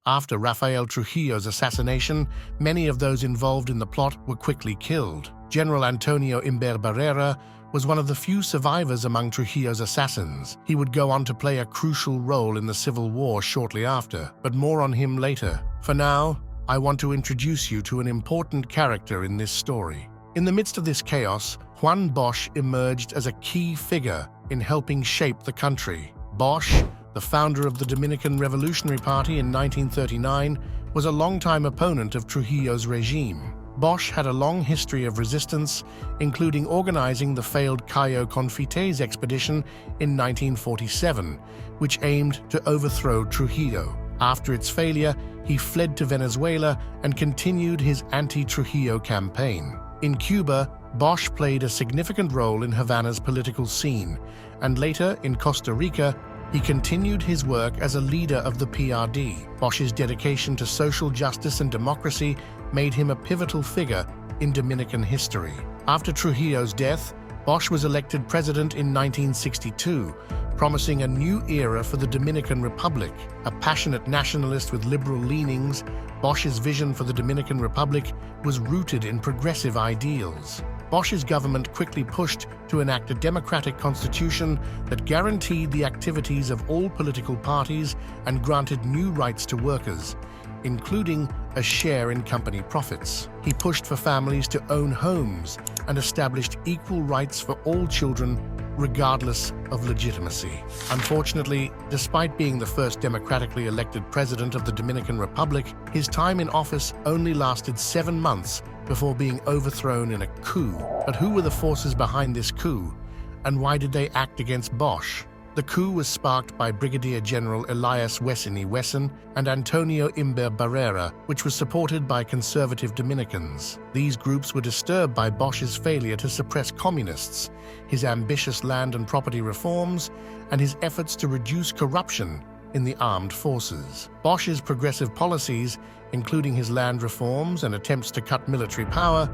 After Rafael Trujillo's assassination, many of those involved in the plot were quickly killed. General Antonio Imber Barrera was one of the few survivors among Trujillo's assassins. He would go on to play a crucial role in the Civil War shortly after, but more on him later. For now, I want to introduce you to an important character in this story. In the midst of this chaos, Juan Bosch emerged as a key figure in helping shape the country. Bosch, the founder of the Dominican Revolutionary Party in 1939, was a longtime opponent of Trujillo's regime. Bosch had a long history of resistance, including organizing the failed Cayo Confites expedition in 1947, which aimed to overthrow Trujillo. After its failure, he fled to Venezuela and continued his anti-Trujillo campaign. In Cuba, Bosch played a significant role in Havana's political scene, and later in Costa Rica, he continued his work as a leader of the PRD. Bosch's dedication to social justice and democracy made him a pivotal figure in Dominican history. After Trujillo's death, Bosch was elected president in 1962, promising a new era for the Dominican Republic. A passionate nationalist with liberal leanings, Bosch's vision for the Dominican Republic was rooted in progressive ideals. Bosch's government quickly pushed to enact a democratic constitution that guaranteed the activities of all political parties and granted new rights to workers, including a share in company profits. He pushed for families to own homes and established equal rights for all children, regardless of legitimacy. Unfortunately, despite being the first democratically elected president of the Dominican Republic, his time in office only lasted 7 months before being overthrown in a coup. But who were the forces behind this coup, and why did they act against Bosch? The coup was sparked by Brigadier General Elias Wessini Wesson and Antonio Imber Barrera, which was supported by conservative Dominicans. These groups were disturbed by Bosch's failure to suppress communists, his ambitious land and property reforms, and his efforts to reduce corruption in the armed forces. Bosch's progressive policies, including his land reforms and attempts to cut military power,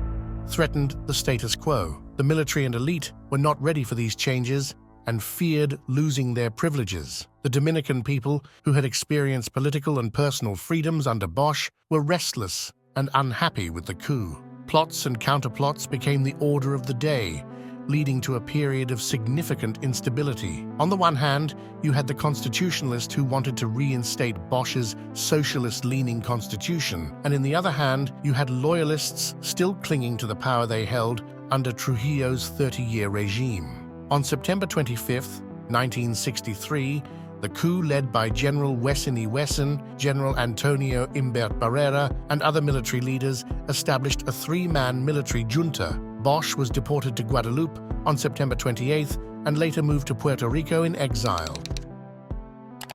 threatened the status quo. The military and elite were not ready for these changes and feared losing their privileges. The Dominican people, who had experienced political and personal freedoms under Bosch, were restless and unhappy with the coup. Plots and counterplots became the order of the day, leading to a period of significant instability. On the one hand, you had the constitutionalists who wanted to reinstate Bosch's socialist-leaning constitution, and in the other hand, you had loyalists still clinging to the power they held under Trujillo's 30-year regime. On September 25, 1963, the coup led by General Wessini Wesson, General Antonio Imber Barrera, and other military leaders established a 3-man military junta. Bosch was deported to Guadeloupe on September 28 and later moved to Puerto Rico in exile.